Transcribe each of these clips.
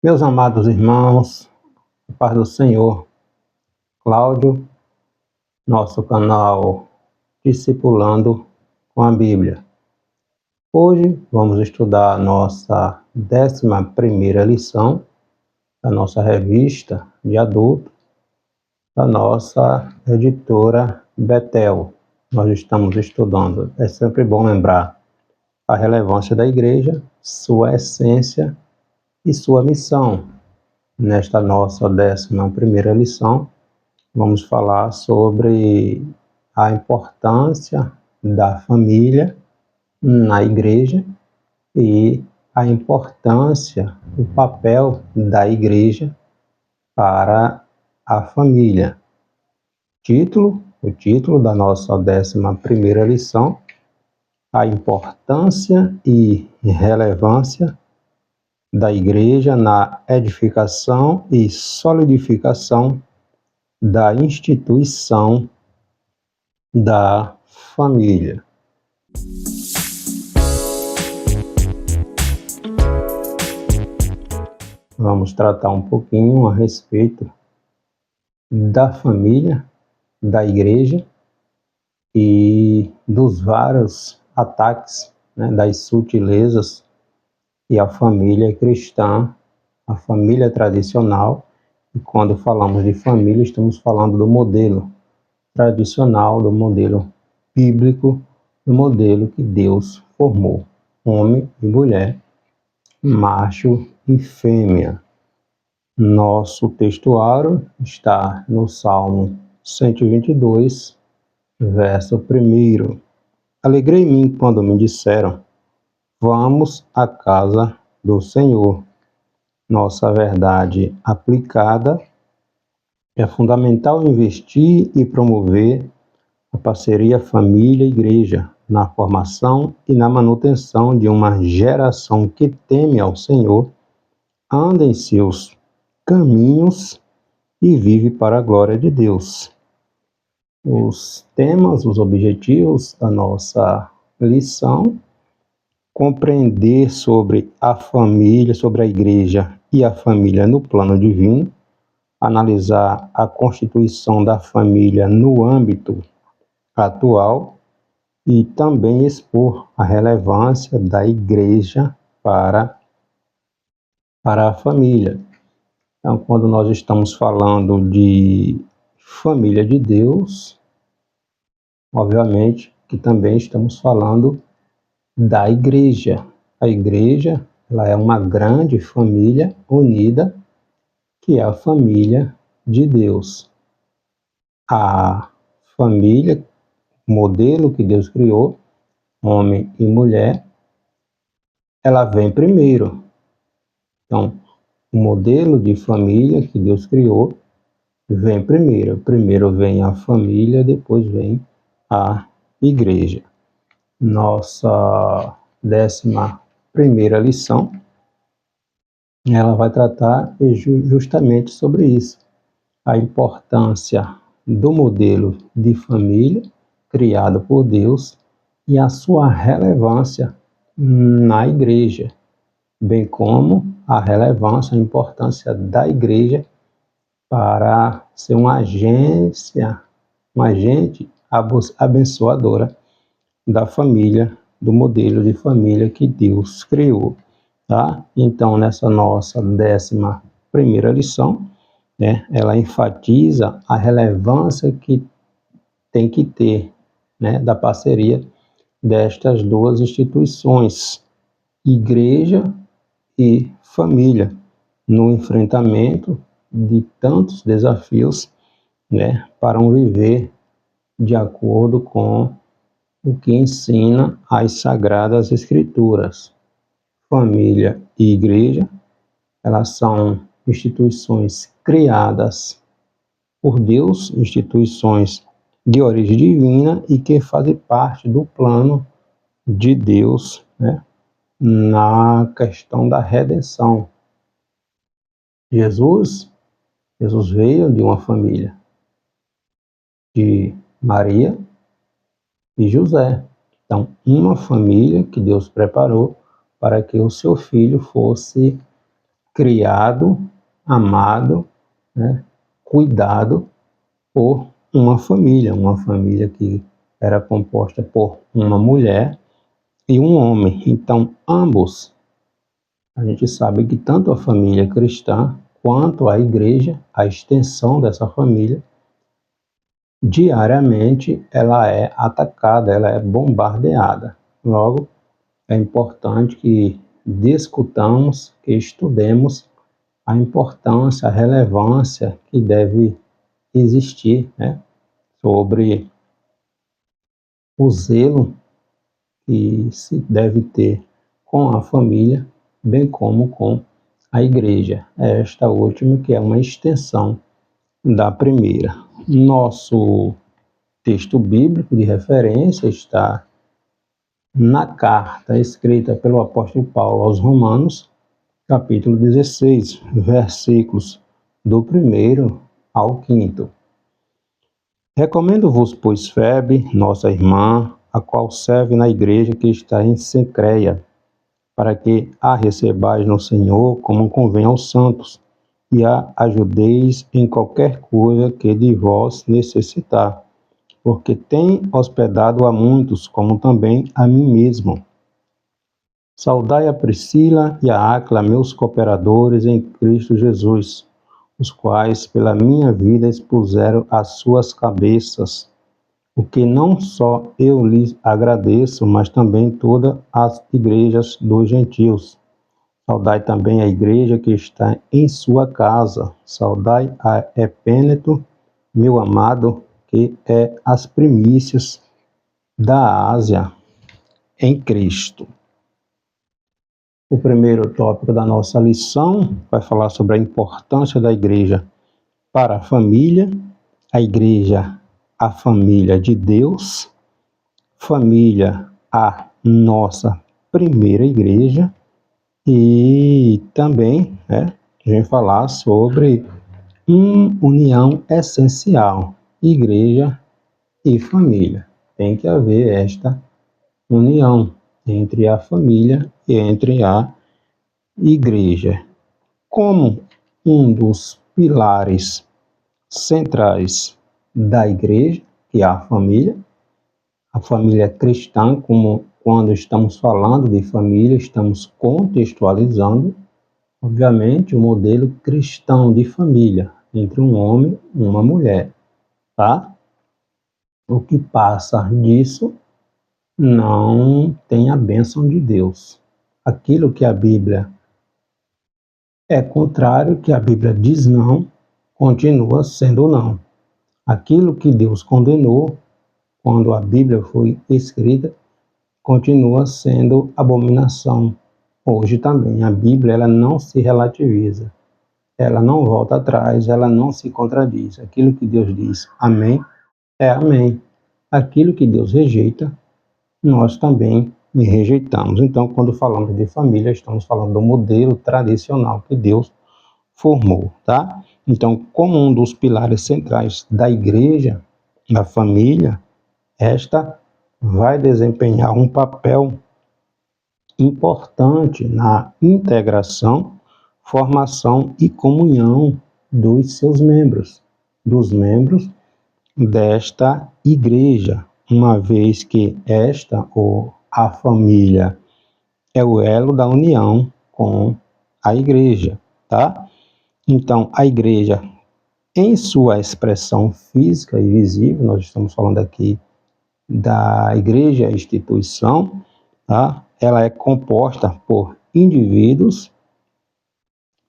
Meus amados irmãos, a paz do Senhor, Cláudio, nosso canal Discipulando com a Bíblia. Hoje vamos estudar a nossa 11ª lição da nossa revista de adulto, da nossa editora Betel. Nós estamos estudando, é sempre bom lembrar a relevância da igreja, sua essência e sua missão. Nesta nossa 11ª lição, vamos falar sobre a importância da família na igreja e a importância, o papel da igreja para a família. O título da nossa 11ª lição, a importância e relevância da igreja na edificação e solidificação da instituição da família. Vamos tratar um pouquinho a respeito da família, da igreja e dos vários ataques, das sutilezas que a família cristã, a família tradicional, e quando falamos de família, estamos falando do modelo tradicional, do modelo bíblico, do modelo que Deus formou, homem e mulher, macho e fêmea. Nosso textuário está no Salmo 122, verso 1. Alegrei-me quando me disseram, vamos à casa do Senhor. Nossa verdade aplicada é fundamental investir e promover a parceria família-igreja na formação e na manutenção de uma geração que teme ao Senhor, anda em seus caminhos e vive para a glória de Deus. Os temas, os objetivos da nossa lição: compreender sobre a família, sobre a igreja e a família no plano divino, analisar a constituição da família no âmbito atual e também expor a relevância da igreja para a família. Então, quando nós estamos falando de família de Deus, obviamente que também estamos falando da igreja. A igreja, ela é uma grande família unida, que é a família de Deus. A família, modelo que Deus criou, homem e mulher, ela vem primeiro. Então, o modelo de família que Deus criou vem primeiro. Primeiro vem a família, depois vem a igreja. Nossa 11ª lição, ela vai tratar justamente sobre isso, a importância do modelo de família criado por Deus e a sua relevância na igreja, bem como a relevância, a importância da igreja para ser uma agente abençoadora da família, do modelo de família que Deus criou, tá? Então, nessa nossa 11ª lição, ela enfatiza a relevância que tem que ter, da parceria destas duas instituições, igreja e família, no enfrentamento de tantos desafios, para um viver de acordo com o que ensina as Sagradas Escrituras. Família e igreja, elas são instituições criadas por Deus, instituições de origem divina e que fazem parte do plano de Deus, na questão da redenção. Jesus veio de uma família de Maria e José. Então, uma família que Deus preparou para que o seu filho fosse criado, amado, né, cuidado por uma família que era composta por uma mulher e um homem. Então, ambos, a gente sabe que tanto a família cristã quanto a igreja, a extensão dessa família, diariamente ela é atacada, ela é bombardeada. Logo, é importante que discutamos, que estudemos a importância, a relevância que deve existir, né, sobre o zelo que se deve ter com a família, bem como com a igreja. Esta última que é uma extensão da primeira. Nosso texto bíblico de referência está na carta escrita pelo apóstolo Paulo aos Romanos, capítulo 16, versículos do 1º ao 5º. Recomendo-vos, pois, Febe, nossa irmã, a qual serve na igreja que está em Cencreia, para que a recebais no Senhor como convém aos santos, e a ajudeis em qualquer coisa que de vós necessitar, porque tem hospedado a muitos, como também a mim mesmo. Saudai a Priscila e a Áquila, meus cooperadores em Cristo Jesus, os quais pela minha vida expuseram as suas cabeças, o que não só eu lhes agradeço, mas também todas as igrejas dos gentios. Saudai também a igreja que está em sua casa. Saudai a Epêneto, meu amado, que é as primícias da Ásia em Cristo. O primeiro tópico da nossa lição vai falar sobre a importância da igreja para a família a família de Deus, família, a nossa primeira igreja, e também, a gente falar sobre união essencial, igreja e família. Tem que haver esta união entre a família e entre a igreja. Como um dos pilares centrais da igreja, que é a família cristã, como quando estamos falando de família, estamos contextualizando, obviamente, o modelo cristão de família, entre um homem e uma mulher, tá? O que passa disso não tem a bênção de Deus. Aquilo que a Bíblia é contrário, que a Bíblia diz não, continua sendo não. Aquilo que Deus condenou, quando a Bíblia foi escrita, continua sendo abominação. Hoje também, a Bíblia ela não se relativiza, ela não volta atrás, ela não se contradiz. Aquilo que Deus diz amém, é amém. Aquilo que Deus rejeita, nós também rejeitamos. Então, quando falamos de família, estamos falando do modelo tradicional que Deus formou, tá? Então, como um dos pilares centrais da igreja, da família, esta vai desempenhar um papel importante na integração, formação e comunhão dos seus membros, dos membros desta igreja, uma vez que esta ou a família é o elo da união com a igreja, tá? Então, a igreja, em sua expressão física e visível, nós estamos falando aqui da igreja instituição, tá? Ela é composta por indivíduos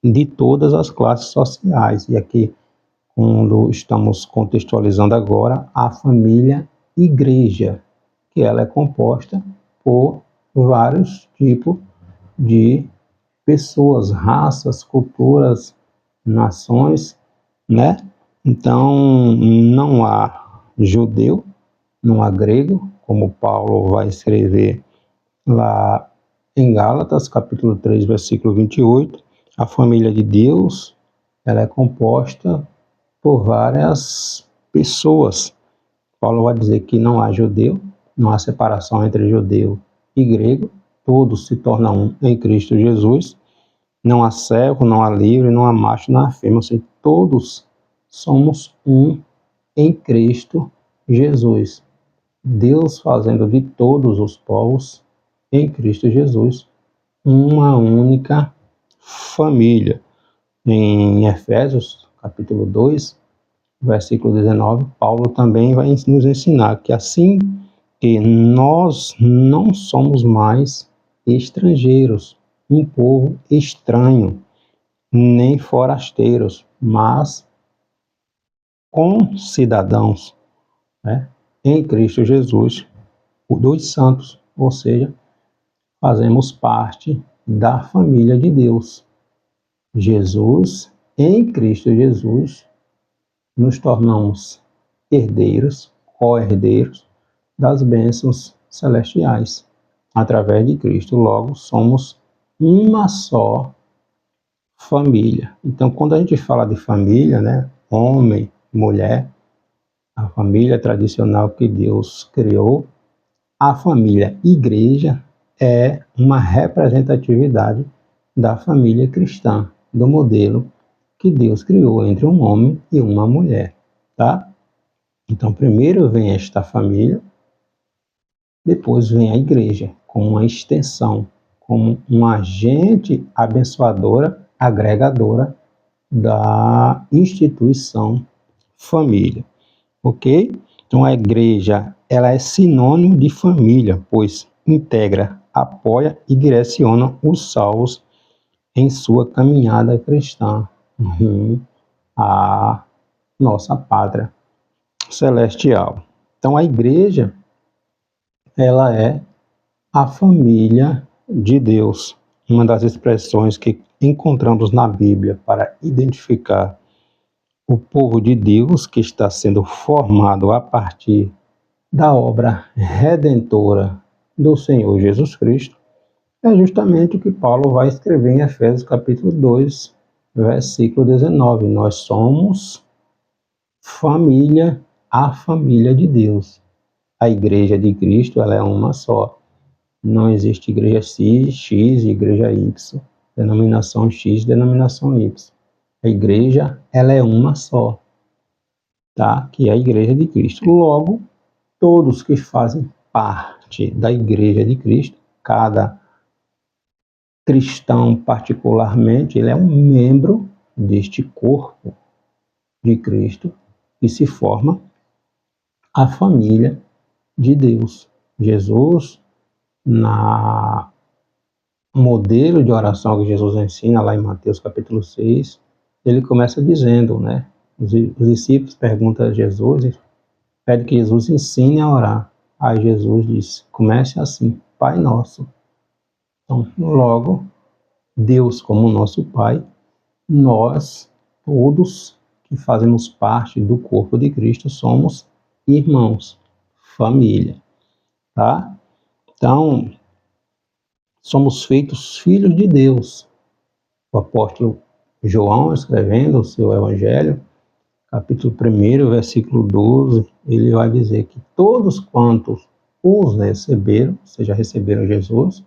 de todas as classes sociais. E aqui, quando estamos contextualizando agora, a família igreja, que ela é composta por vários tipos de pessoas, raças, culturas, nações, né? Então, não há judeu, não há grego, como Paulo vai escrever lá em Gálatas, capítulo 3, versículo 28. A família de Deus, ela é composta por várias pessoas. Paulo vai dizer que não há judeu, não há separação entre judeu e grego, todos se tornam um em Cristo Jesus. Não há servo, não há livre, não há macho, não há fêmea. Ou seja, todos somos um em Cristo Jesus. Deus fazendo de todos os povos, em Cristo Jesus, uma única família. Em Efésios, capítulo 2, versículo 19, Paulo também vai nos ensinar que assim que nós não somos mais estrangeiros, um povo estranho, nem forasteiros, mas concidadãos, né, em Cristo Jesus, dos santos, ou seja, fazemos parte da família de Deus. Jesus, em Cristo Jesus, nos tornamos herdeiros, co-herdeiros das bênçãos celestiais, através de Cristo. Logo, somos uma só família. Então, quando a gente fala de família, né, homem, mulher, a família tradicional que Deus criou, a família igreja é uma representatividade da família cristã, do modelo que Deus criou entre um homem e uma mulher, tá? Então, primeiro vem esta família, depois vem a igreja, como uma extensão, como um agente abençoadora, agregadora da instituição família, ok? Então, a igreja, ela é sinônimo de família, pois integra, apoia e direciona os salvos em sua caminhada cristã rumo à nossa pátria celestial. Então, a igreja, ela é a família de Deus. Uma das expressões que encontramos na Bíblia para identificar o povo de Deus que está sendo formado a partir da obra redentora do Senhor Jesus Cristo é justamente o que Paulo vai escrever em Efésios capítulo 2, versículo 19. Nós somos família, a família de Deus. A igreja de Cristo, ela é uma só. Não existe igreja X e igreja Y, denominação X, denominação Y. A igreja, ela é uma só, tá? Que é a igreja de Cristo. Logo, todos que fazem parte da igreja de Cristo, cada cristão particularmente, ele é um membro deste corpo de Cristo que se forma a família de Deus. Jesus, na modelo de oração que Jesus ensina lá em Mateus capítulo 6, ele começa dizendo, né? Os discípulos perguntam a Jesus e pedem que Jesus ensine a orar. Aí Jesus diz, comece assim, Pai Nosso. Então, logo, Deus como nosso Pai, nós, todos que fazemos parte do corpo de Cristo, somos irmãos, família, tá? Então, somos feitos filhos de Deus. O apóstolo João, escrevendo o seu evangelho, capítulo 1, versículo 12, ele vai dizer que todos quantos os receberam, ou seja, receberam Jesus,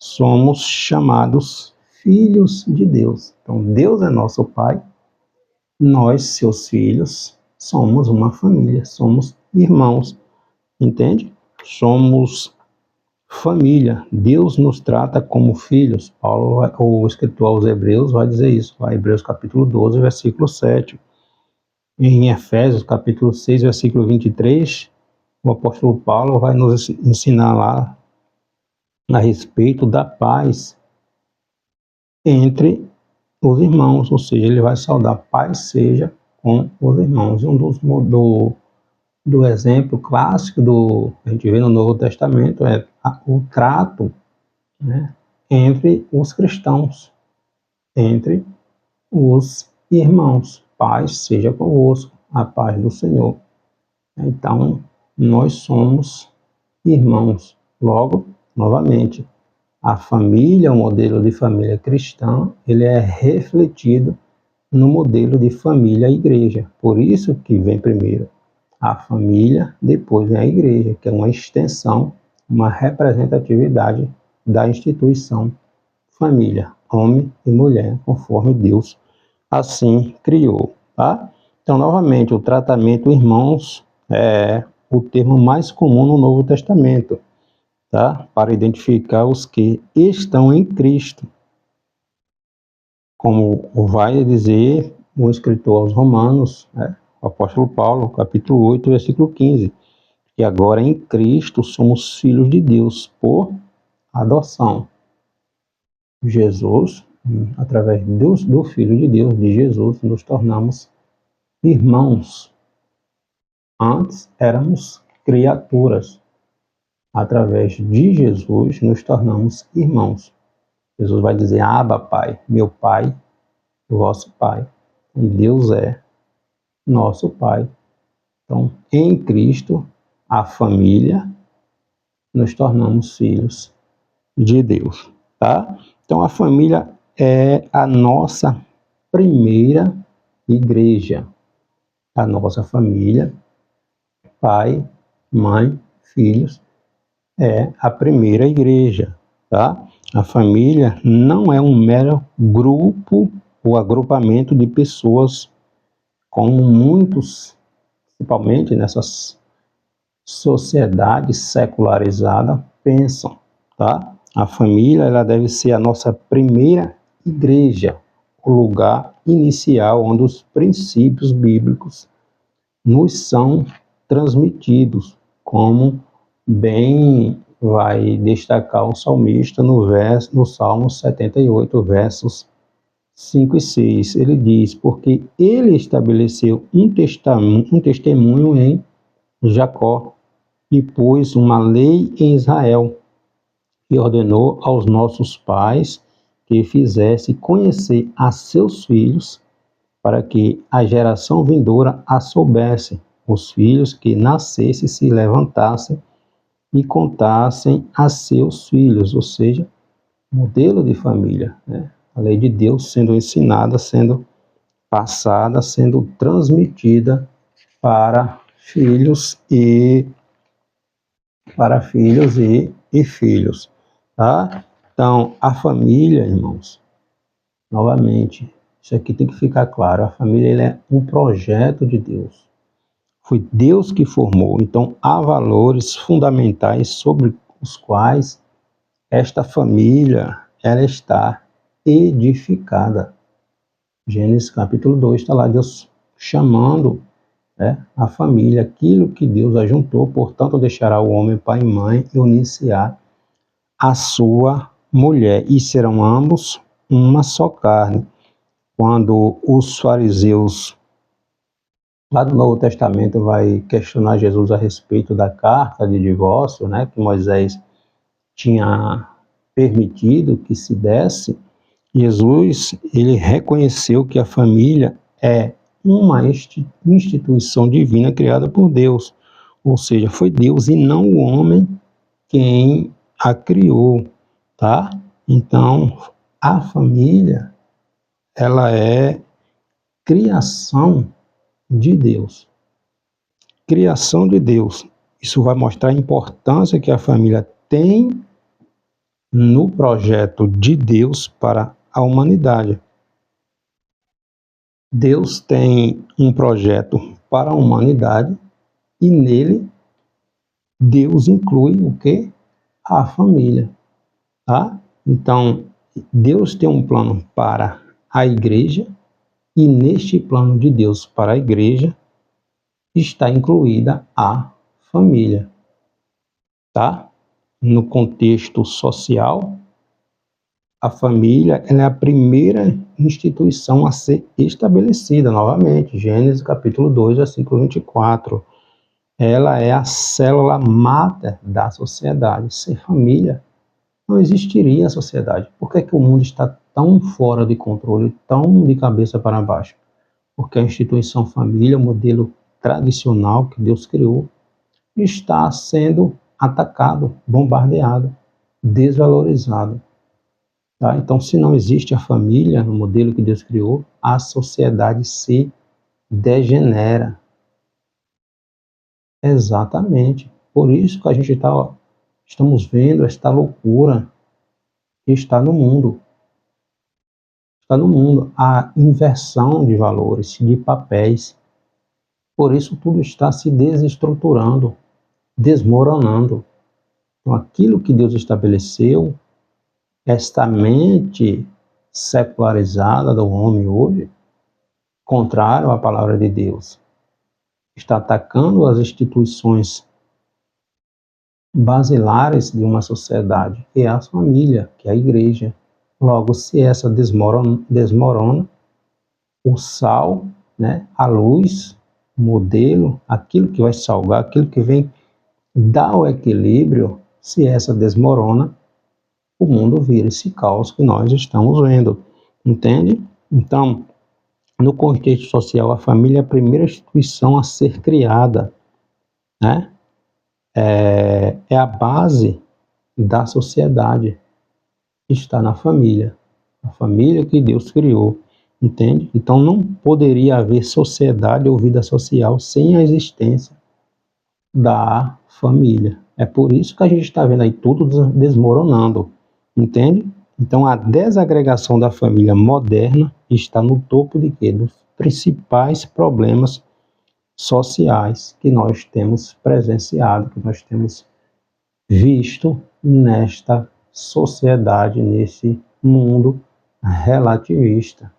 somos chamados filhos de Deus. Então, Deus é nosso Pai, nós, seus filhos, somos uma família, somos irmãos, entende? Somos família. Deus nos trata como filhos. Paulo, o escritor aos Hebreus, vai dizer isso, lá em Hebreus capítulo 12, versículo 7. Em Efésios capítulo 6, versículo 23, o apóstolo Paulo vai nos ensinar lá a respeito da paz entre os irmãos, ou seja, ele vai saudar paz seja com os irmãos. Um do exemplo clássico que a gente vê no Novo Testamento é o trato, né, entre os cristãos, entre os irmãos. Paz seja convosco, a paz do Senhor. Então, nós somos irmãos. Logo, novamente, a família, o modelo de família cristã, ele é refletido no modelo de família igreja. Por isso que vem primeiro a família, depois vem a igreja, que é uma extensão, uma representatividade da instituição família. homem e mulher, conforme Deus assim criou, tá? Então, novamente, o tratamento irmãos é o termo mais comum no Novo Testamento, tá? Para identificar os que estão em Cristo, como vai dizer o escritor aos Romanos, né? O apóstolo Paulo, capítulo 8, versículo 15, que agora em Cristo somos filhos de Deus por adoção. Jesus, através do Filho de Deus, de Jesus, nos tornamos irmãos. Antes éramos criaturas. Através de Jesus, nos tornamos irmãos. Jesus vai dizer, Abba, Pai, meu Pai, vosso Pai. Deus é nosso Pai. Então, em Cristo, a família, nos tornamos filhos de Deus, tá? Então, a família é a nossa primeira igreja. A nossa família, pai, mãe, filhos, é a primeira igreja, tá? A família não é um mero grupo ou agrupamento de pessoas, como muitos, principalmente nessas sociedades secularizadas, pensam, tá? A família, ela deve ser a nossa primeira igreja, o lugar inicial onde os princípios bíblicos nos são transmitidos, como bem vai destacar o salmista no Salmo 78, versos 5 e 6. Ele diz, porque ele estabeleceu um testemunho em Jacó e pôs uma lei em Israel, e ordenou aos nossos pais que fizesse conhecer a seus filhos, para que a geração vindoura a soubesse, os filhos que nascessem se levantassem e contassem a seus filhos, ou seja, modelo de família, né? A lei de Deus sendo ensinada, sendo passada, sendo transmitida para filhos e filhos, tá? Então, a família, irmãos, novamente, isso aqui tem que ficar claro, a família ele é um projeto de Deus. Foi Deus que formou, então há valores fundamentais sobre os quais esta família ela está edificada. Gênesis capítulo 2 está lá Deus chamando, né, a família, aquilo que Deus ajuntou, portanto deixará o homem pai e mãe e unir-se-á a sua mulher, e serão ambos uma só carne. Quando os fariseus lá do Novo Testamento vai questionar Jesus a respeito da carta de divórcio, né, que Moisés tinha permitido que se desse, Jesus, ele reconheceu que a família é uma instituição divina criada por Deus, ou seja, foi Deus e não o homem quem a criou, tá? Então, a família, ela é criação de Deus. Criação de Deus. Isso vai mostrar a importância que a família tem no projeto de Deus para a humanidade. Deus tem um projeto para a humanidade e nele Deus inclui o quê? A família, tá? Então, Deus tem um plano para a igreja e neste plano de Deus para a igreja está incluída a família, tá? No contexto social, a família ela é a primeira instituição a ser estabelecida, novamente, Gênesis capítulo 2, versículo 24. Ela é a célula máter da sociedade. Sem família, não existiria a sociedade. Por que o mundo está tão fora de controle, tão de cabeça para baixo? Porque a instituição família, o modelo tradicional que Deus criou, está sendo atacado, bombardeado, desvalorizado. Tá? Então, se não existe a família no modelo que Deus criou, a sociedade se degenera. Exatamente. Por isso que a gente estamos vendo esta loucura que está no mundo. está no mundo, a inversão de valores, de papéis. Por isso tudo está se desestruturando, desmoronando. Então, aquilo que Deus estabeleceu, esta mente secularizada do homem hoje, contrário à palavra de Deus, está atacando as instituições basilares de uma sociedade, que é a família, que é a igreja. Logo, se essa desmorona, o sal, né, a luz, o modelo, aquilo que vai salgar, aquilo que vem dar o equilíbrio, se essa desmorona, o mundo vira esse caos que nós estamos vendo, entende? Então, no contexto social, a família é a primeira instituição a ser criada, né? É a base da sociedade, está na família, a família que Deus criou, entende? Então não poderia haver sociedade ou vida social sem a existência da família. É por isso que a gente está vendo aí tudo desmoronando, entende? Então a desagregação da família moderna está no topo de quê? Dos principais problemas sociais que nós temos presenciado, que nós temos visto nesta sociedade, nesse mundo relativista.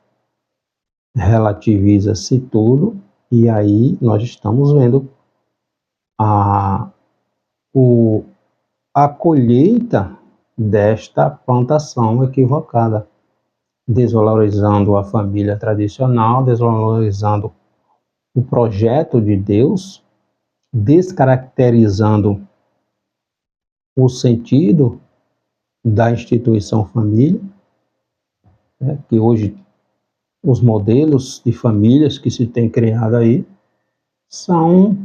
Relativiza-se tudo e aí nós estamos vendo a colheita desta plantação equivocada, desvalorizando a família tradicional, desvalorizando o projeto de Deus, descaracterizando o sentido da instituição família, né, que hoje os modelos de famílias que se tem criado aí são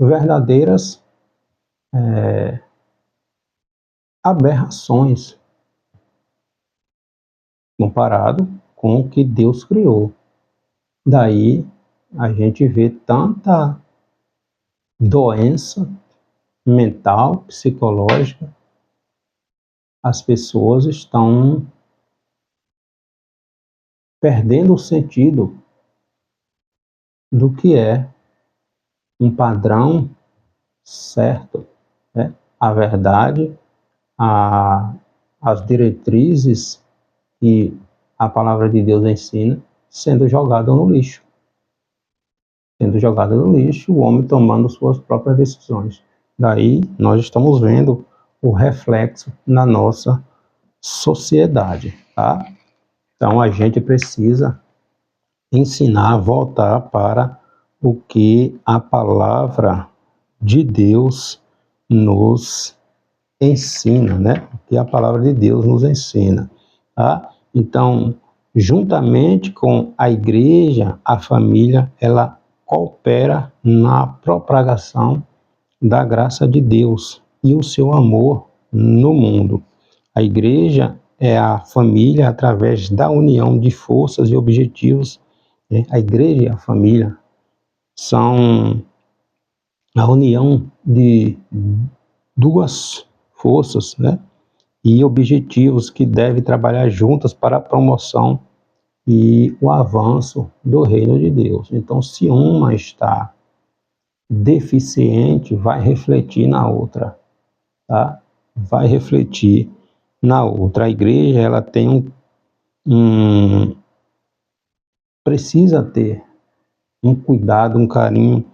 verdadeiras aberrações comparado com o que Deus criou. Daí a gente vê tanta doença mental, psicológica. As pessoas estão perdendo o sentido do que é um padrão certo, né? A verdade, as diretrizes que a palavra de Deus ensina, sendo jogada no lixo. Sendo jogada no lixo, o homem tomando suas próprias decisões. Daí nós estamos vendo o reflexo na nossa sociedade, tá? Então a gente precisa ensinar a voltar para o que a palavra de Deus nos ensina, né? O que a palavra de Deus nos ensina, tá? Então, juntamente com a igreja, a família, ela coopera na propagação da graça de Deus e o seu amor no mundo. A igreja é a família através da união de forças e objetivos, né? A igreja e a família são a união de duas forças, né, e objetivos que devem trabalhar juntas para a promoção e o avanço do reino de Deus. Então, se uma está deficiente, vai refletir na outra, tá? Vai refletir na outra. A igreja, ela tem precisa ter um cuidado, um carinho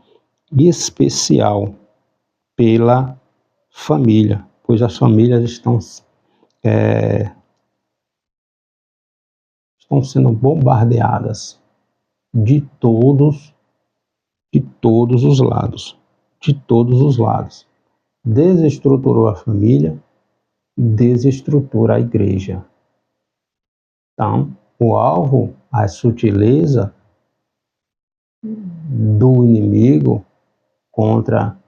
especial pela família, pois as famílias estão sendo bombardeadas de todos os lados, de todos os lados. Desestruturou a família, desestrutura a igreja. Então, o alvo, a sutileza do inimigo contra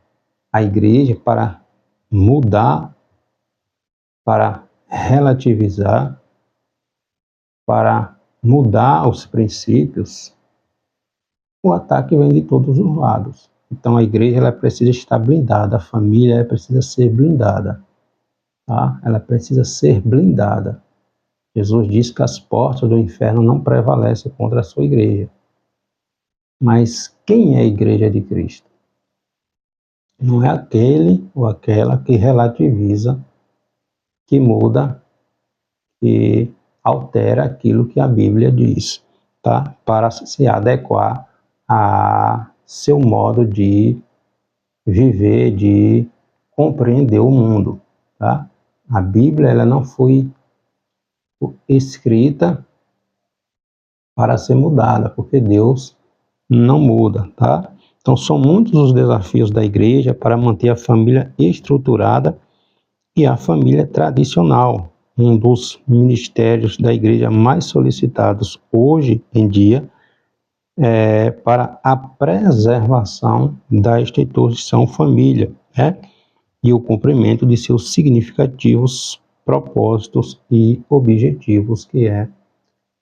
a igreja para mudar, para relativizar, para mudar os princípios, o ataque vem de todos os lados. Então a igreja ela precisa estar blindada, a família ela precisa ser blindada, tá? Ela precisa ser blindada. Jesus disse que as portas do inferno não prevalecem contra a sua igreja. Mas quem é a igreja de Cristo? Não é aquele ou aquela que relativiza, que muda, que altera aquilo que a Bíblia diz, tá? Para se adequar a seu modo de viver, de compreender o mundo, tá? A Bíblia, ela não foi escrita para ser mudada, porque Deus não muda, tá? Então são muitos os desafios da igreja para manter a família estruturada e a família tradicional, um dos ministérios da igreja mais solicitados hoje em dia para a preservação da instituição família, né? E o cumprimento de seus significativos propósitos e objetivos, que é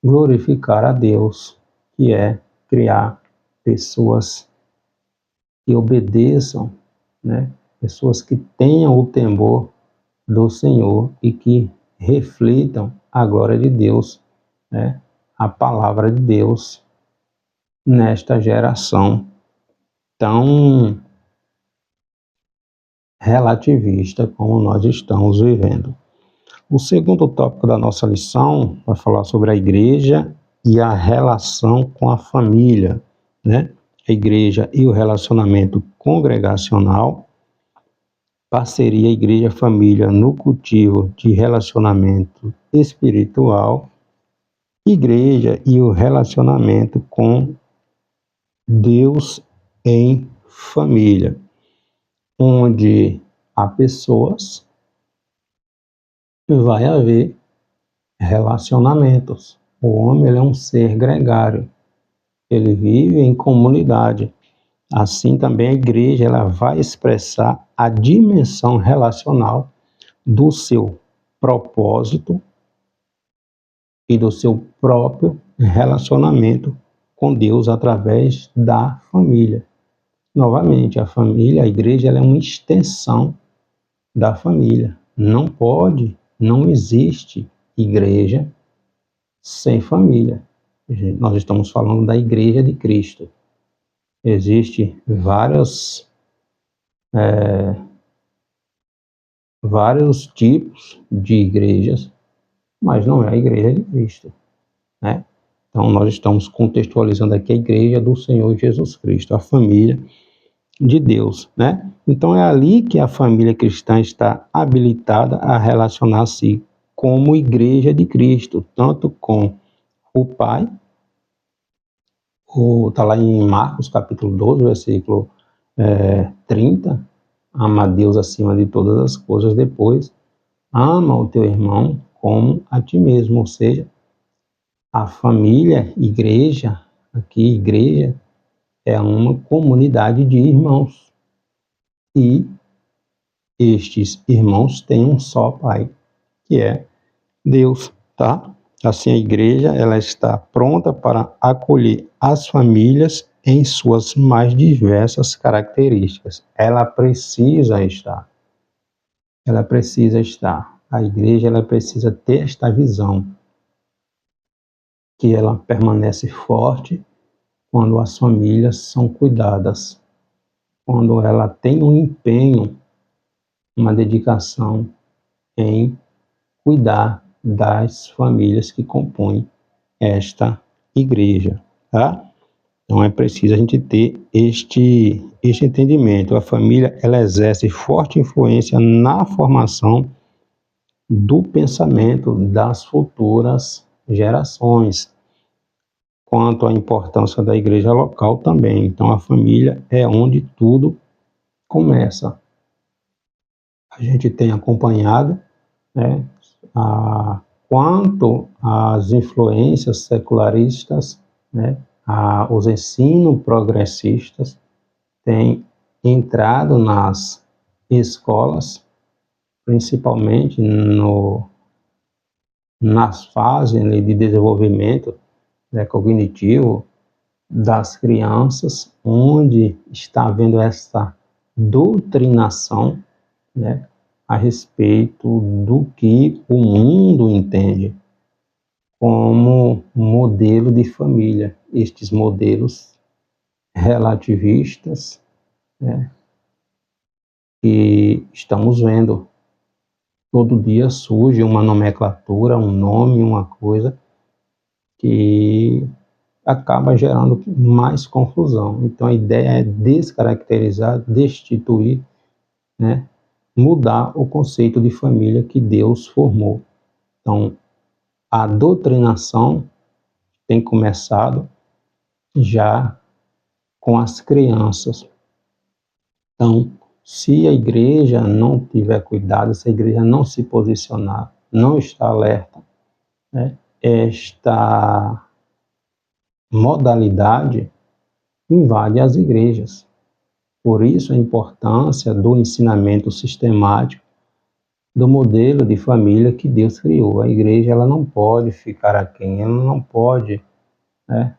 glorificar a Deus, que é criar pessoas que obedeçam, né? Pessoas que tenham o temor do Senhor e que reflitam a glória de Deus, né? A palavra de Deus nesta geração tão relativista como nós estamos vivendo. O segundo tópico da nossa lição vai falar sobre a igreja e a relação com a família, né? A igreja e o relacionamento congregacional, parceria igreja-família no cultivo de relacionamento espiritual, igreja e o relacionamento com Deus em família, onde há pessoas, vai haver relacionamentos. O homem, ele é um ser gregário, ele vive em comunidade. Assim também a igreja, ela vai expressar a dimensão relacional do seu propósito e do seu próprio relacionamento com Deus através da família. Novamente, a família, a igreja, ela é uma extensão da família. Não existe igreja sem família. Nós estamos falando da igreja de Cristo. Existem vários tipos de igrejas, mas não é a igreja de Cristo, né? Então, nós estamos contextualizando aqui a igreja do Senhor Jesus Cristo, a família de Deus, né? Então, é ali que a família cristã está habilitada a relacionar-se como igreja de Cristo, tanto com o Pai, está lá em Marcos capítulo 12, versículo 30, ama a Deus acima de todas as coisas, depois ama o teu irmão como a ti mesmo, ou seja, a família, igreja, aqui igreja, é uma comunidade de irmãos, e estes irmãos têm um só Pai, que é Deus, tá? Assim, a igreja, ela está pronta para acolher as famílias em suas mais diversas características. Ela precisa estar. A igreja, ela precisa ter esta visão, que ela permanece forte quando as famílias são cuidadas, quando ela tem um empenho, uma dedicação em cuidar das famílias que compõem esta igreja, tá? Então é preciso a gente ter este entendimento. A família, ela exerce forte influência na formação do pensamento das futuras gerações, quanto à importância da igreja local também. Então a família é onde tudo começa. A gente tem acompanhado, né, quanto às influências secularistas, né, os ensinos progressistas têm entrado nas escolas, principalmente nas fases de desenvolvimento, né, cognitivo das crianças, onde está havendo essa doutrinação, né, a respeito do que o mundo entende, como modelo de família. Estes modelos relativistas, né, que estamos vendo. Todo dia surge uma nomenclatura, um nome, uma coisa que acaba gerando mais confusão. Então a ideia é descaracterizar, destituir, né, mudar o conceito de família que Deus formou. Então a doutrinação tem começado já com as crianças. Então, se a igreja não tiver cuidado, se a igreja não se posicionar, não estar alerta, né, esta modalidade invade as igrejas. Por isso a importância do ensinamento sistemático do modelo de família que Deus criou. A igreja ela não pode ficar aquém, ela não pode, né,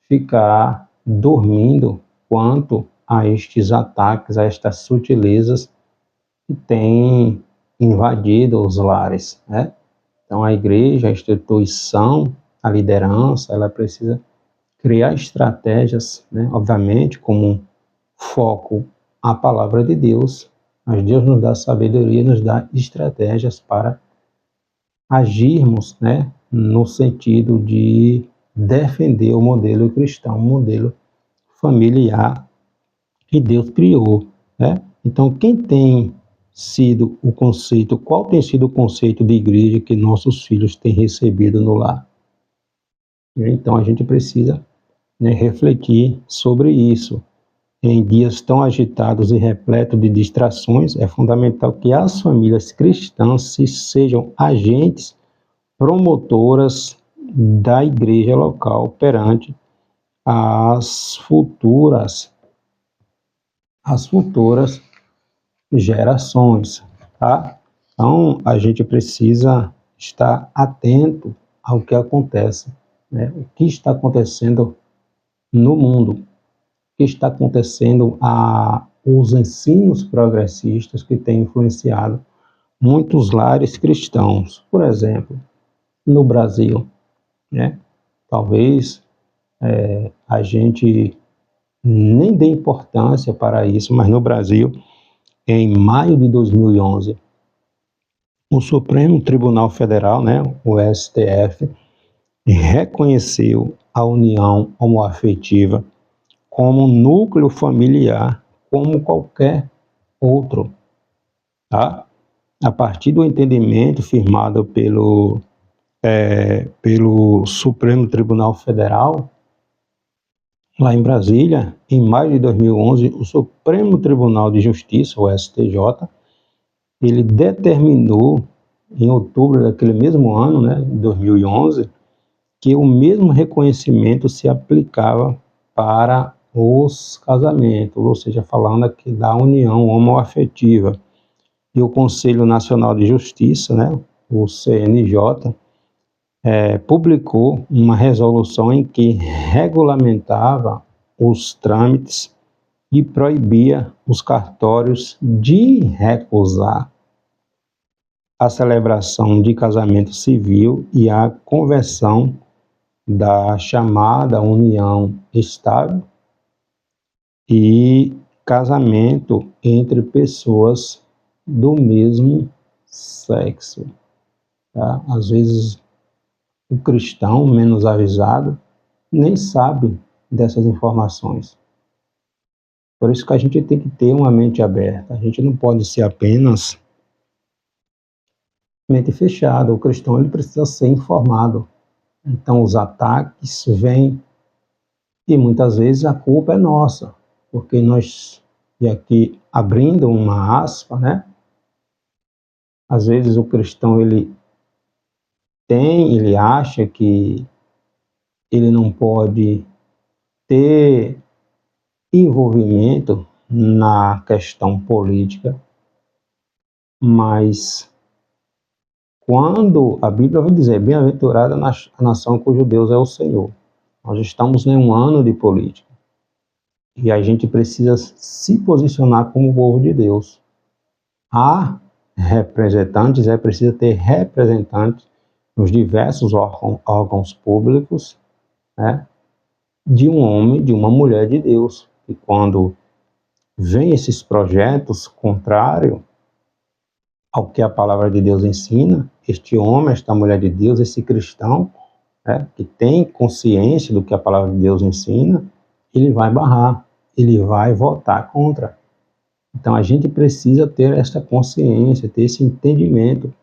ficar dormindo quanto a estes ataques, a estas sutilezas que têm invadido os lares, né? Então a igreja, a instituição, a liderança, ela precisa criar estratégias, né? Obviamente, como um foco a palavra de Deus, mas Deus nos dá sabedoria, nos dá estratégias para agirmos, né, no sentido de defender o modelo cristão, o modelo familiar que Deus criou, né? Então, quem tem sido o conceito, qual tem sido o conceito de igreja que nossos filhos têm recebido no lar? Então, a gente precisa, né, refletir sobre isso. Em dias tão agitados e repletos de distrações, é fundamental que as famílias cristãs sejam agentes promotoras da igreja local perante as futuras gerações, tá? Então, a gente precisa estar atento ao que acontece, né? O que está acontecendo no mundo, o que está acontecendo os ensinos progressistas que têm influenciado muitos lares cristãos. Por exemplo, no Brasil, né? Talvez a gente nem dê importância para isso, mas no Brasil, em maio de 2011, o Supremo Tribunal Federal, né, o STF, reconheceu a união homoafetiva como núcleo familiar, como qualquer outro, tá? A partir do entendimento firmado pelo Supremo Tribunal Federal, lá em Brasília, em maio de 2011, o Supremo Tribunal de Justiça, o STJ, ele determinou, em outubro daquele mesmo ano, né, 2011, que o mesmo reconhecimento se aplicava para os casamentos, ou seja, falando aqui da união homoafetiva. E o Conselho Nacional de Justiça, né, o CNJ, publicou uma resolução em que regulamentava os trâmites e proibia os cartórios de recusar a celebração de casamento civil e a conversão da chamada união estável e casamento entre pessoas do mesmo sexo. Tá? Às vezes o cristão menos avisado nem sabe dessas informações. Por isso que a gente tem que ter uma mente aberta. A gente não pode ser apenas mente fechada. O cristão ele precisa ser informado. Então os ataques vêm e muitas vezes a culpa é nossa, porque nós, e aqui abrindo uma aspa, né? Às vezes o cristão ele acha que ele não pode ter envolvimento na questão política, mas quando a Bíblia vai dizer, bem-aventurada a nação cujo Deus é o Senhor. Nós estamos em um ano de política e a gente precisa se posicionar como povo de Deus. Há representantes, é preciso ter representantes nos diversos órgãos públicos, né, de um homem, de uma mulher de Deus. E quando vem esses projetos contrários ao que a palavra de Deus ensina, este homem, esta mulher de Deus, esse cristão, né, que tem consciência do que a palavra de Deus ensina, ele vai barrar, ele vai votar contra. Então a gente precisa ter esta consciência, ter esse entendimento.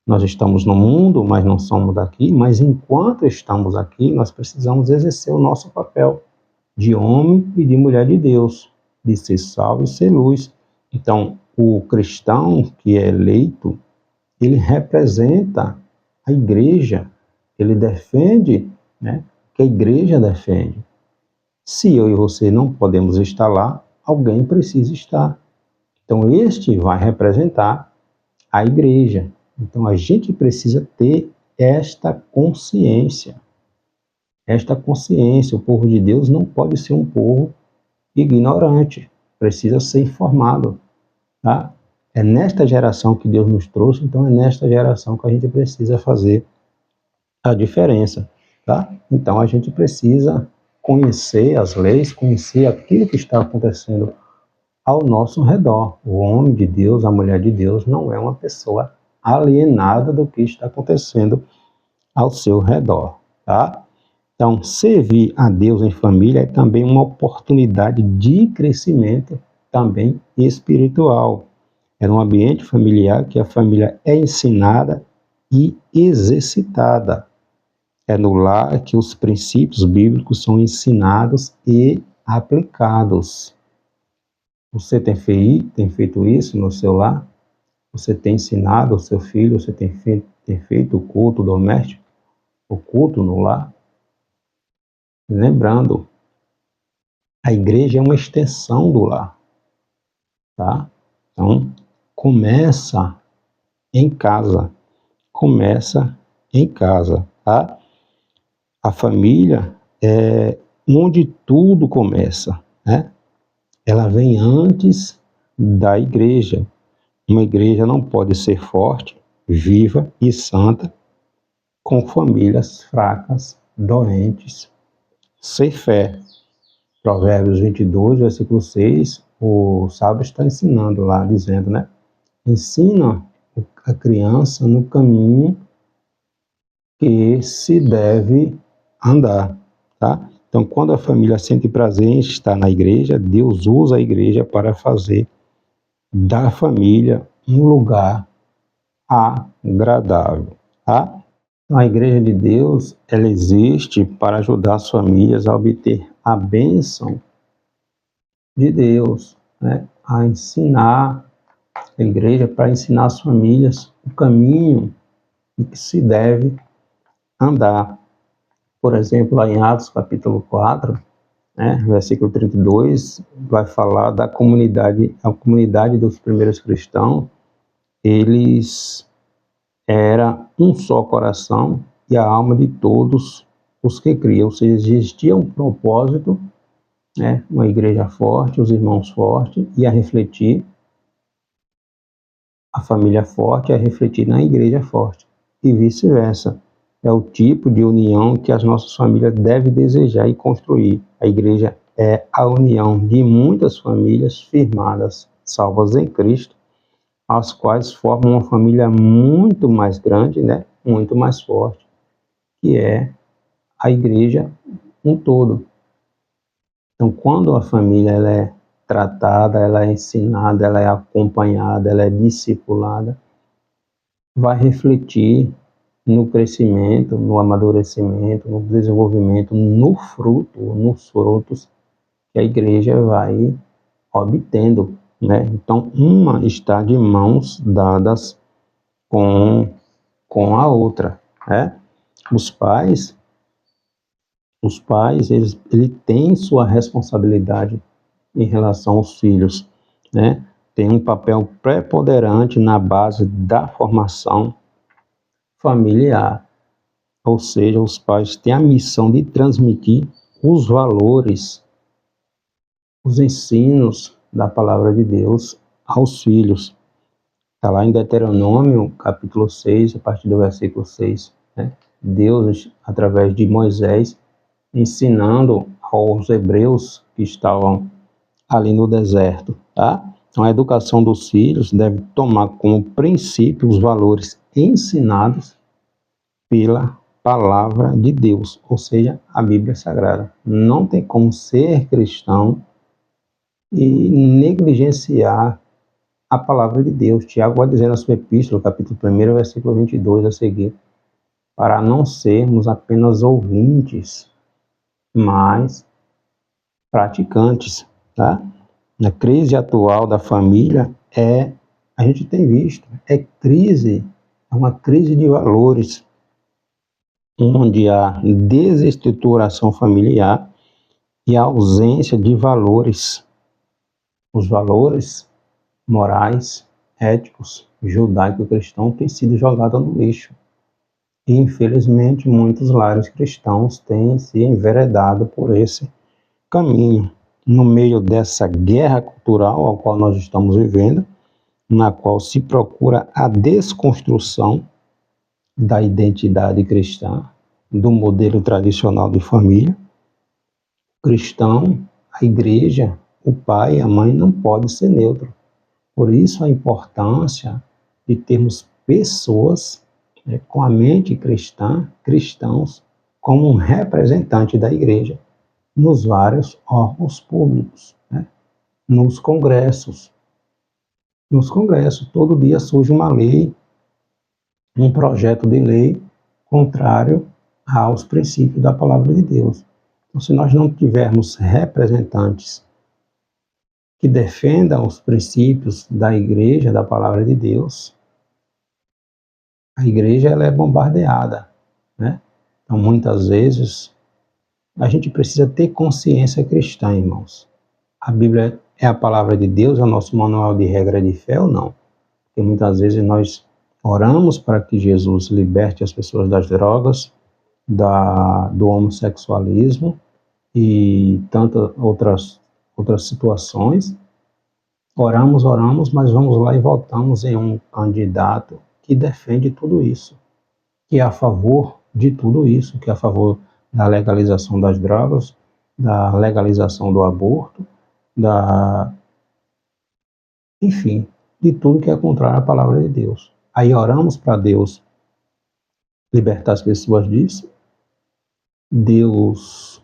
Nós estamos no mundo, mas não somos daqui, mas enquanto estamos aqui, nós precisamos exercer o nosso papel de homem e de mulher de Deus, de ser sal e ser luz. Então, o cristão que é eleito, ele representa a igreja, ele defende, né, o que a igreja defende. Se eu e você não podemos estar lá, alguém precisa estar. Então, este vai representar a igreja. Então, a gente precisa ter esta consciência. Esta consciência, o povo de Deus não pode ser um povo ignorante, precisa ser informado, tá? É nesta geração que Deus nos trouxe, então é nesta geração que a gente precisa fazer a diferença, tá? Então a gente precisa conhecer as leis, conhecer aquilo que está acontecendo ao nosso redor. O homem de Deus, a mulher de Deus, não é uma pessoa alienada do que está acontecendo ao seu redor, tá? Então, servir a Deus em família é também uma oportunidade de crescimento também espiritual. É um ambiente familiar que a família é ensinada e exercitada. É no lar que os princípios bíblicos são ensinados e aplicados. Você tem feito isso no seu lar? Você tem ensinado ao seu filho, você tem feito o culto doméstico, o culto no lar? Lembrando, a igreja é uma extensão do lar, tá? Então, começa em casa, tá? A família é onde tudo começa, né? Ela vem antes da igreja. Uma igreja não pode ser forte, viva e santa com famílias fracas, doentes, sem fé. Provérbios 22, versículo 6, o sábio está ensinando lá, dizendo, né? Ensina a criança no caminho que se deve andar, tá? Então, quando a família sente prazer em estar na igreja, Deus usa a igreja para fazer da família um lugar agradável, tá? Então, a igreja de Deus, ela existe para ajudar as famílias a obter a bênção de Deus, né? A ensinar, a igreja para ensinar as famílias o caminho em que se deve andar. Por exemplo, lá em Atos capítulo 4, né, versículo 32, vai falar da comunidade, a comunidade dos primeiros cristãos, eles era um só coração e a alma de todos os que criam, ou seja, existia um propósito, né, uma igreja forte, os irmãos fortes, e a refletir a família forte, a refletir na igreja forte, e vice-versa. É o tipo de união que as nossas famílias devem desejar e construir. A igreja é a união de muitas famílias firmadas, salvas em Cristo, as quais formam uma família muito mais grande, né? Muito mais forte, que é a igreja um todo. Então, quando a família ela é tratada, ela é ensinada, ela é acompanhada, ela é discipulada, vai refletir no crescimento, no amadurecimento, no desenvolvimento, no fruto, nos frutos que a igreja vai obtendo, né? Então, uma está de mãos dadas com a outra, né? Os pais, eles têm sua responsabilidade em relação aos filhos, né? Tem um papel preponderante na base da formação familiar. Ou seja, os pais têm a missão de transmitir os valores, os ensinos da palavra de Deus aos filhos. Está lá em Deuteronômio, capítulo 6, a partir do versículo 6. Né? Deus, através de Moisés, ensinando aos hebreus que estavam ali no deserto. Tá? Então, a educação dos filhos deve tomar como princípio os valores ensinados pela palavra de Deus, ou seja, a Bíblia Sagrada. Não tem como ser cristão e negligenciar a palavra de Deus. Tiago vai dizer na sua epístola, capítulo 1, versículo 22 a seguir, para não sermos apenas ouvintes, mas praticantes, tá? Na crise atual da família, a gente tem visto, é uma crise de valores, onde há desestruturação familiar e a ausência de valores. Os valores morais, éticos, judaico-cristãos têm sido jogados no lixo. E, infelizmente, muitos lares cristãos têm se enveredado por esse caminho. No meio dessa guerra cultural ao qual nós estamos vivendo, na qual se procura a desconstrução da identidade cristã, do modelo tradicional de família, o cristão, a igreja, o pai e a mãe não podem ser neutros. Por isso a importância de termos pessoas, né, com a mente cristã, cristãos, como um representante da igreja nos vários órgãos públicos, né, nos congressos. Nos congressos, todo dia surge uma lei, um projeto de lei contrário aos princípios da palavra de Deus. Então, se nós não tivermos representantes que defendam os princípios da igreja, da palavra de Deus, a igreja ela é bombardeada, né? Então, muitas vezes, a gente precisa ter consciência cristã, irmãos. A Bíblia é a palavra de Deus, é o nosso manual de regra de fé ou não? Porque muitas vezes nós oramos para que Jesus liberte as pessoas das drogas, do homossexualismo e tantas outras situações. Oramos, mas vamos lá e votamos em um candidato que defende tudo isso, que é a favor de tudo isso, que é a favor da legalização das drogas, da legalização do aborto, enfim, de tudo que é contrário à palavra de Deus. Aí oramos para Deus libertar as pessoas disso, Deus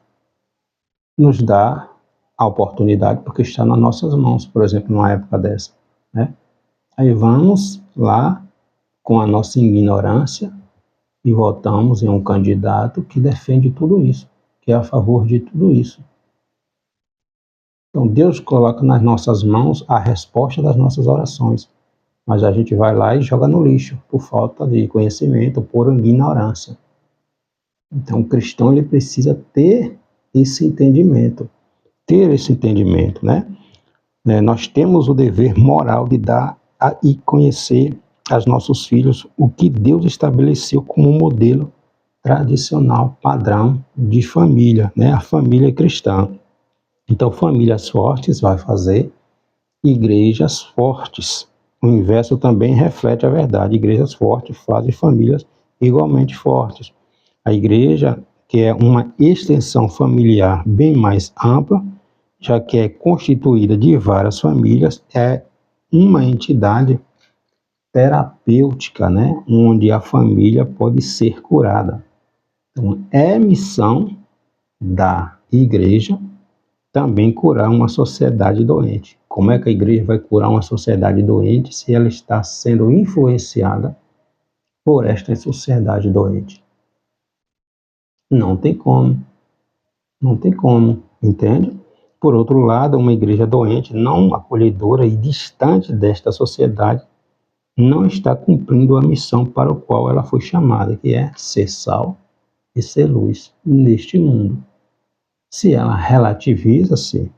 nos dá a oportunidade, porque está nas nossas mãos, por exemplo, numa época dessa, né? Aí vamos lá com a nossa ignorância e votamos em um candidato que defende tudo isso, que é a favor de tudo isso. Então Deus coloca nas nossas mãos a resposta das nossas orações, mas a gente vai lá e joga no lixo por falta de conhecimento, por ignorância. Então o cristão ele precisa ter esse entendimento, né? Nós temos o dever moral de dar e conhecer aos nossos filhos o que Deus estabeleceu como modelo tradicional, padrão de família, né? A família cristã. Então, famílias fortes vai fazer igrejas fortes. O inverso também reflete a verdade. Igrejas fortes fazem famílias igualmente fortes. A igreja, que é uma extensão familiar bem mais ampla, já que é constituída de várias famílias, é uma entidade terapêutica, né, onde a família pode ser curada. Então, é missão da igreja também curar uma sociedade doente. Como é que a igreja vai curar uma sociedade doente se ela está sendo influenciada por esta sociedade doente? Não tem como. Não tem como, entende? Por outro lado, uma igreja doente, não acolhedora e distante desta sociedade, não está cumprindo a missão para a qual ela foi chamada, que é ser sal e ser luz neste mundo. Se ela relativiza-se,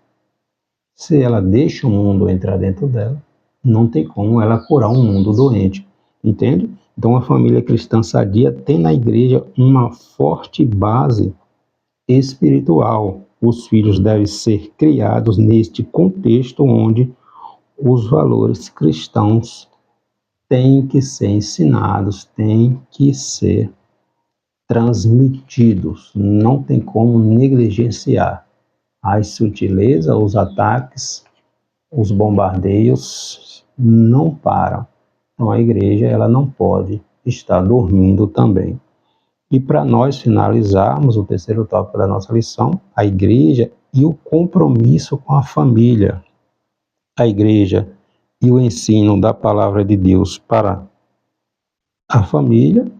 se ela deixa o mundo entrar dentro dela, não tem como ela curar um mundo doente, entende? Então, a família cristã sadia tem na igreja uma forte base espiritual. Os filhos devem ser criados neste contexto onde os valores cristãos têm que ser ensinados, têm que ser transmitidos, não tem como negligenciar. As sutilezas, os ataques, os bombardeios não param. Então a igreja ela não pode estar dormindo também. E para nós finalizarmos o terceiro tópico da nossa lição, a igreja e o compromisso com a família. A igreja e o ensino da palavra de Deus para a família,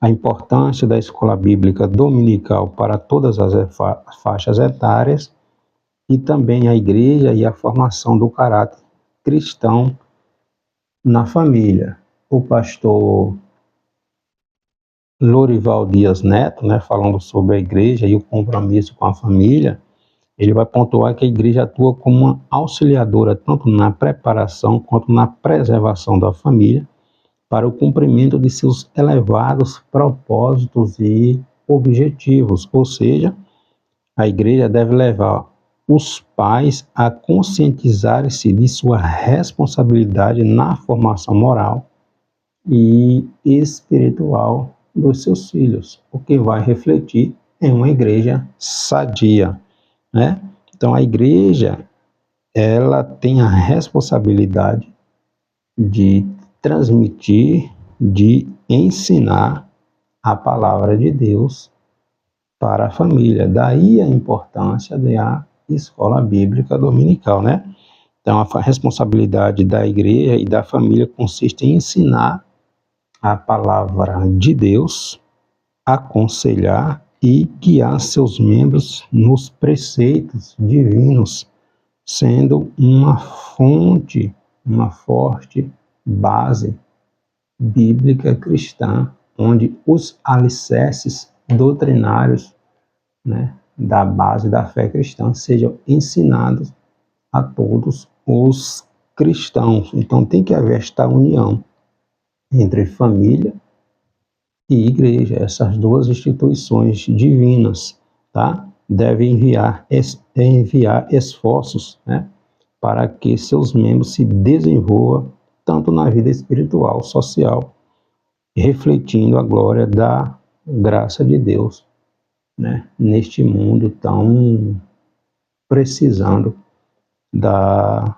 a importância da escola bíblica dominical para todas as faixas etárias e também a igreja e a formação do caráter cristão na família. O pastor Lorival Dias Neto, falando sobre a igreja e o compromisso com a família, ele vai pontuar que a igreja atua como uma auxiliadora tanto na preparação quanto na preservação da família para o cumprimento de seus elevados propósitos e objetivos, ou seja, a igreja deve levar os pais a conscientizar-se de sua responsabilidade na formação moral e espiritual dos seus filhos, o que vai refletir em uma igreja sadia, Então a igreja, ela tem a responsabilidade de transmitir, de ensinar a palavra de Deus para a família. Daí a importância da escola bíblica dominical, Então a responsabilidade da igreja e da família consiste em ensinar a palavra de Deus, aconselhar e guiar seus membros nos preceitos divinos, sendo uma fonte, uma forte base bíblica cristã, onde os alicerces doutrinários da base da fé cristã sejam ensinados a todos os cristãos. Então tem que haver esta união entre família e igreja, essas duas instituições divinas, devem enviar esforços, para que seus membros se desenvolvam tanto na vida espiritual, social, refletindo a glória da graça de Deus, neste mundo tão precisando da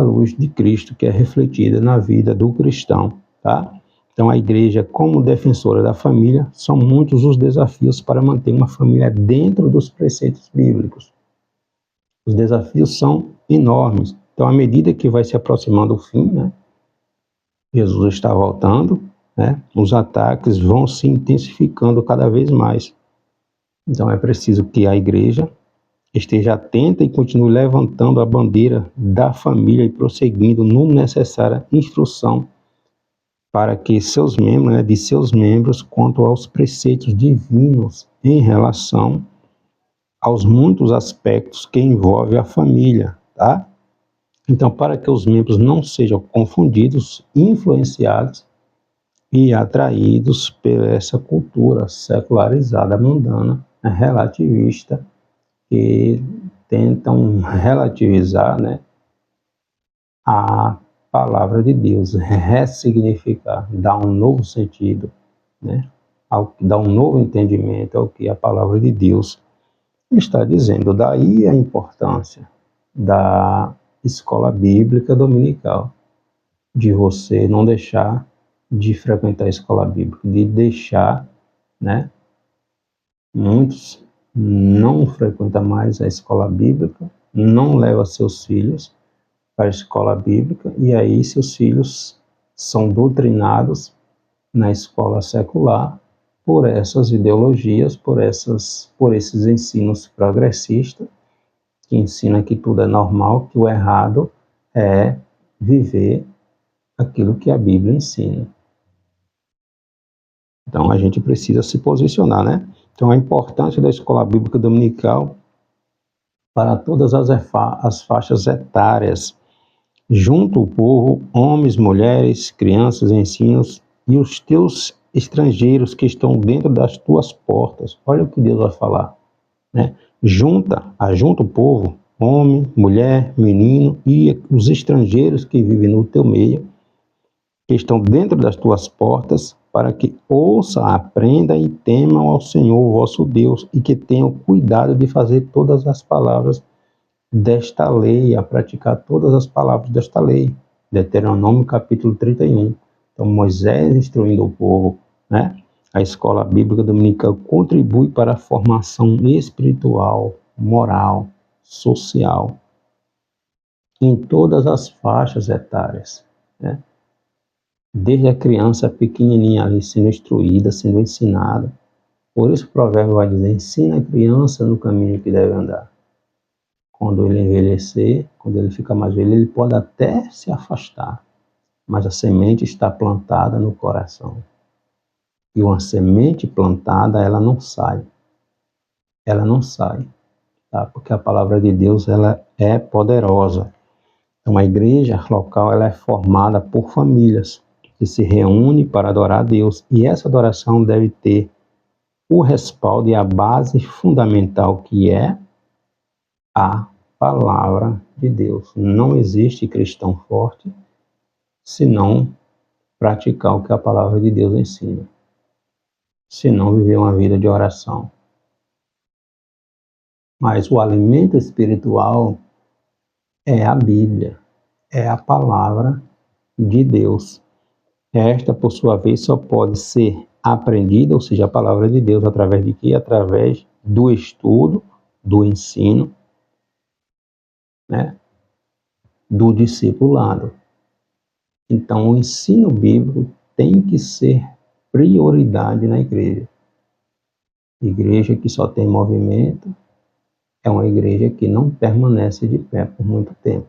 luz de Cristo que é refletida na vida do cristão, Então a igreja, como defensora da família, são muitos os desafios para manter uma família dentro dos preceitos bíblicos. Os desafios são enormes. Então, à medida que vai se aproximando o fim, Jesus está voltando, os ataques vão se intensificando cada vez mais. Então, é preciso que a igreja esteja atenta e continue levantando a bandeira da família e prosseguindo no necessária instrução para que seus membros, de seus membros, quanto aos preceitos divinos em relação aos muitos aspectos que envolvem a família, Então, para que os membros não sejam confundidos, influenciados e atraídos por essa cultura secularizada, mundana, relativista, que tentam relativizar, a palavra de Deus, ressignificar, dar um novo sentido, dar um novo entendimento ao que a palavra de Deus está dizendo. Daí a importância da escola bíblica dominical, de você não deixar de frequentar a escola bíblica, de deixar, muitos não frequentam mais a escola bíblica, não levam seus filhos para a escola bíblica, e aí seus filhos são doutrinados na escola secular por essas ideologias, por esses ensinos progressistas, que ensina que tudo é normal, que o errado é viver aquilo que a Bíblia ensina. Então a gente precisa se posicionar, Então a importância da escola bíblica dominical para todas as faixas etárias, junto ao povo, homens, mulheres, crianças, ensinos e os teus estrangeiros que estão dentro das tuas portas. Olha o que Deus vai falar, Junta o povo, homem, mulher, menino e os estrangeiros que vivem no teu meio, que estão dentro das tuas portas, para que ouça, aprenda e temam ao Senhor vosso Deus, e que tenham cuidado de fazer todas as palavras desta lei, a praticar todas as palavras desta lei. Deuteronômio capítulo 31. Então Moisés instruindo o povo, né? A escola bíblica dominical contribui para a formação espiritual, moral, social, em todas as faixas etárias, né? Desde a criança pequenininha ali sendo instruída, sendo ensinada. Por isso o provérbio vai dizer: ensina a criança no caminho que deve andar. Quando ele envelhecer, quando ele fica mais velho, ele pode até se afastar, mas a semente está plantada no coração. E uma semente plantada, ela não sai. Ela não sai, tá? Porque a palavra de Deus, ela é poderosa. Então a igreja local, ela é formada por famílias que se reúnem para adorar a Deus. E essa adoração deve ter o respaldo e a base fundamental, que é a palavra de Deus. Não existe cristão forte se não praticar o que a palavra de Deus ensina, se não viver uma vida de oração. Mas o alimento espiritual é a Bíblia, é a palavra de Deus. Esta, por sua vez, só pode ser aprendida, ou seja, a palavra de Deus, através de quê? Através do estudo, do ensino, né? Do discipulado. Então, o ensino bíblico tem que ser prioridade na igreja. Igreja que só tem movimento é uma igreja que não permanece de pé por muito tempo,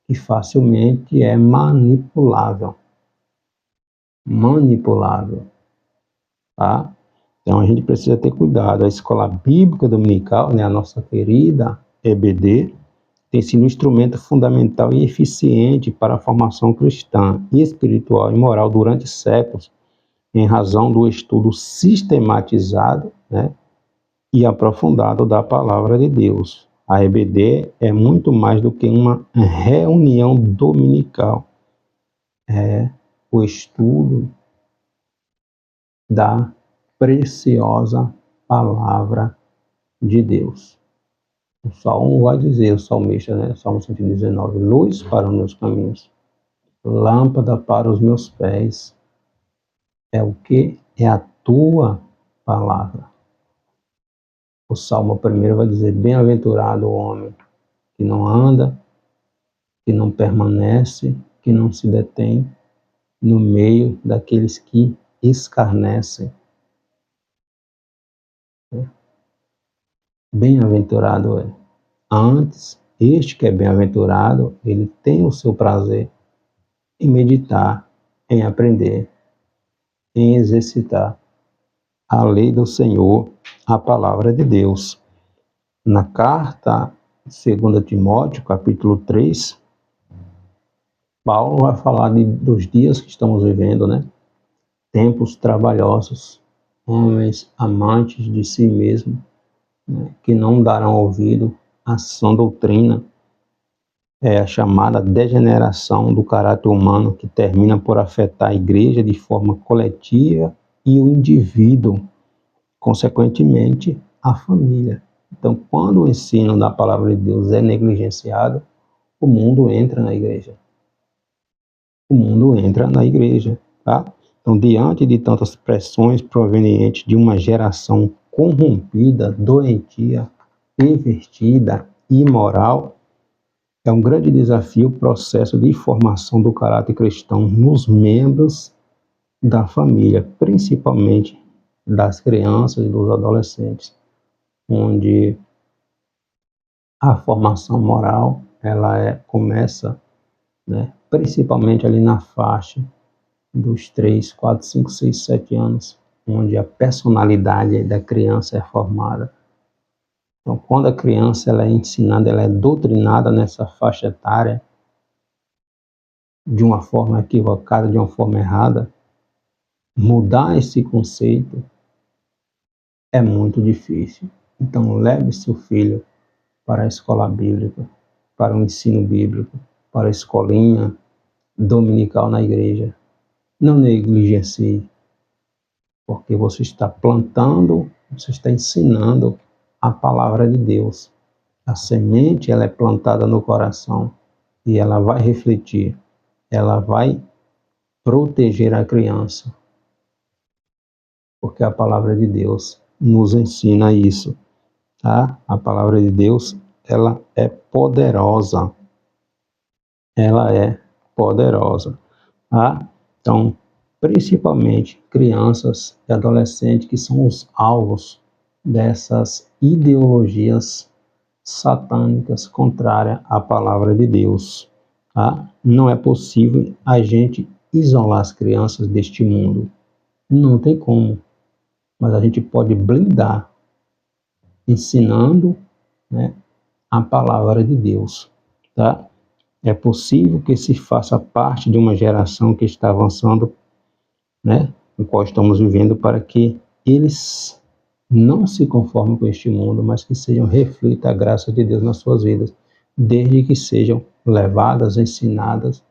que facilmente é manipulável. Manipulável, tá? Então a gente precisa ter cuidado. A escola bíblica dominical, né, a nossa querida EBD, tem sido um instrumento fundamental e eficiente para a formação cristã, espiritual e moral durante séculos, em razão do estudo sistematizado, né, e aprofundado da palavra de Deus. A EBD é muito mais do que uma reunião dominical. É o estudo da preciosa palavra de Deus. O Salmo vai dizer, o salmista, né? Salmo 119, luz para os meus caminhos, lâmpada para os meus pés. É o que? É a tua palavra. O Salmo primeiro vai dizer, bem-aventurado o homem que não anda, que não permanece, que não se detém no meio daqueles que escarnecem. Bem-aventurado é. Antes, este que é bem-aventurado, ele tem o seu prazer em meditar, em aprender, em exercitar a lei do Senhor, a palavra de Deus. Na carta 2 Timóteo, capítulo 3, Paulo vai falar dos dias que estamos vivendo, né? Tempos trabalhosos, homens amantes de si mesmo, né? Que não darão ouvido à sã doutrina, é a chamada degeneração do caráter humano, que termina por afetar a igreja de forma coletiva e o indivíduo, consequentemente, a família. Então, quando o ensino da palavra de Deus é negligenciado, o mundo entra na igreja. O mundo entra na igreja, tá? Então, diante de tantas pressões provenientes de uma geração corrompida, doentia, pervertida, imoral, é um grande desafio o processo de formação do caráter cristão nos membros da família, principalmente das crianças e dos adolescentes, onde a formação moral começa, né, principalmente ali na faixa dos 3, 4, 5, 6, 7 anos, onde a personalidade da criança é formada. Então, quando a criança ela é ensinada, ela é doutrinada nessa faixa etária de uma forma equivocada, de uma forma errada, mudar esse conceito é muito difícil. Então, leve seu filho para a escola bíblica, para o ensino bíblico, para a escolinha dominical na igreja. Não negligencie, porque você está plantando, você está ensinando a palavra de Deus. A semente, ela é plantada no coração e ela vai refletir, ela vai proteger a criança, porque a palavra de Deus nos ensina isso, tá? A palavra de Deus, ela é poderosa, ela é poderosa, tá? Então, principalmente crianças e adolescentes que são os alvos dessas ideologias satânicas contrárias à palavra de Deus, tá? Não é possível a gente isolar as crianças deste mundo, não tem como, mas a gente pode blindar ensinando, né, a palavra de Deus, tá? É possível que se faça parte de uma geração que está avançando, né, no qual estamos vivendo, para que eles não se conformem com este mundo, mas que sejam reflita a graça de Deus nas suas vidas, desde que sejam levadas, ensinadas,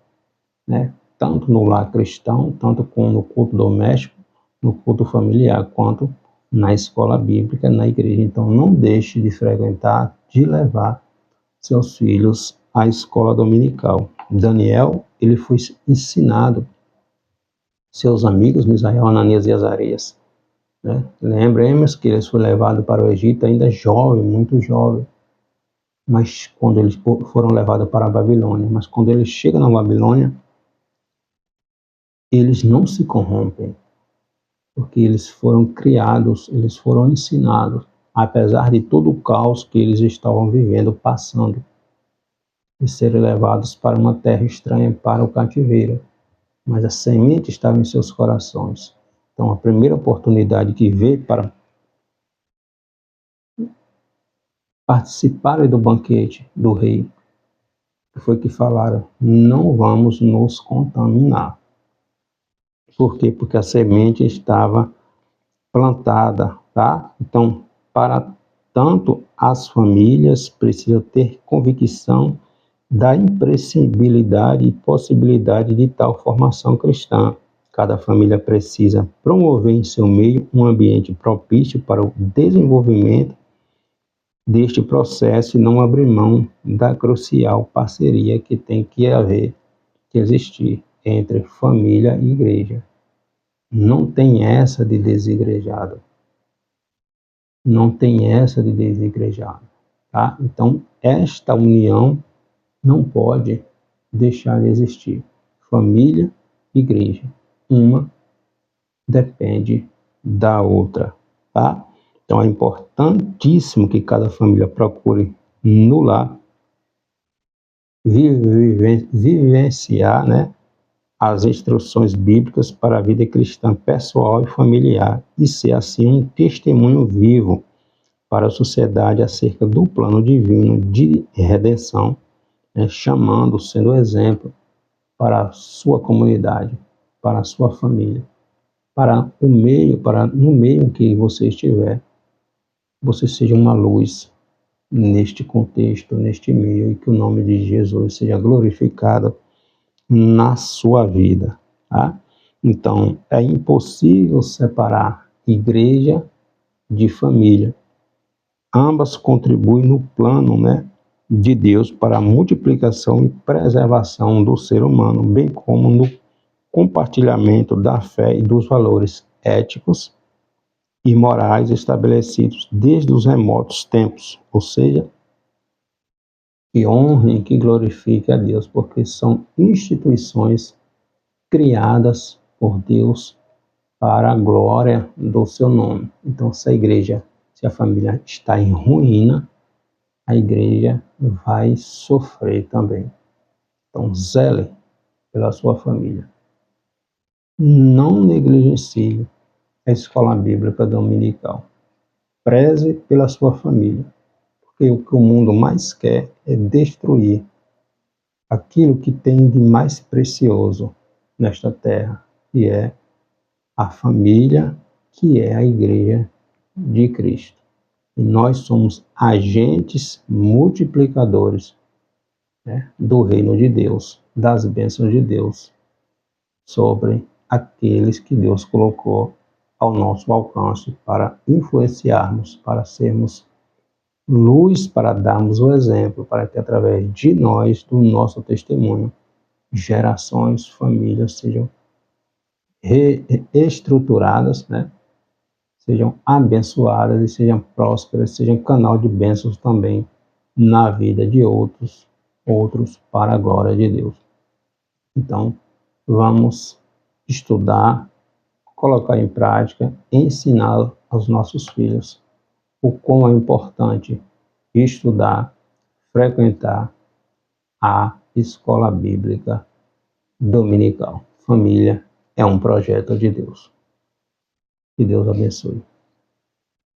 né, tanto no lar cristão, tanto como no culto doméstico, no culto familiar, quanto na escola bíblica, na igreja. Então, não deixe de frequentar, de levar seus filhos à escola dominical. Daniel, ele foi ensinado, seus amigos, Misael, Ananias e Azarias, né? Lembremos que eles foram levados para o Egito ainda jovem, muito jovem, mas quando eles foram levados para a Babilônia, mas quando eles chegam na Babilônia, eles não se corrompem, porque eles foram criados, eles foram ensinados, apesar de todo o caos que eles estavam vivendo, passando, de serem levados para uma terra estranha, para o cativeiro. Mas a semente estava em seus corações. Então, a primeira oportunidade que veio para participar do banquete do rei, foi que falaram: não vamos nos contaminar. Por quê? Porque a semente estava plantada, tá? Então, para tanto as famílias precisam ter convicção da imprescindibilidade e possibilidade de tal formação cristã. Cada família precisa promover em seu meio um ambiente propício para o desenvolvimento deste processo e não abrir mão da crucial parceria que tem que haver, que existir entre família e igreja. Não tem essa de desigrejado. Não tem essa de desigrejado, tá? Então, esta união não pode deixar de existir. Família, igreja, uma depende da outra, tá? Então é importantíssimo que cada família procure no lar vivenciar, né, as instruções bíblicas para a vida cristã pessoal e familiar e ser assim um testemunho vivo para a sociedade acerca do plano divino de redenção, né, chamando, sendo exemplo para a sua comunidade, para a sua família, para o meio, para no meio em que você estiver, você seja uma luz neste contexto, neste meio, e que o nome de Jesus seja glorificado na sua vida, tá? Então, é impossível separar igreja de família. Ambas contribuem no plano, né, de Deus para a multiplicação e preservação do ser humano, bem como no compartilhamento da fé e dos valores éticos e morais estabelecidos desde os remotos tempos, ou seja, que honrem, que glorifiquem a Deus, porque são instituições criadas por Deus para a glória do seu nome. Então, se a igreja, se a família está em ruína, a igreja vai sofrer também. Então, zele pela sua família. Não negligencie a escola bíblica dominical. Preze pela sua família, porque o que o mundo mais quer é destruir aquilo que tem de mais precioso nesta terra, que é a família, que é a igreja de Cristo. E nós somos agentes multiplicadores, né, do reino de Deus, das bênçãos de Deus sobre aqueles que Deus colocou ao nosso alcance para influenciarmos, para sermos luz, para darmos o exemplo, para que através de nós, do nosso testemunho, gerações, famílias sejam reestruturadas, né? Sejam abençoadas e sejam prósperas, sejam canal de bênçãos também na vida de outros para a glória de Deus. Então, vamos estudar, colocar em prática, ensinar aos nossos filhos o quão é importante estudar, frequentar a escola bíblica dominical. Família é um projeto de Deus. Que Deus abençoe.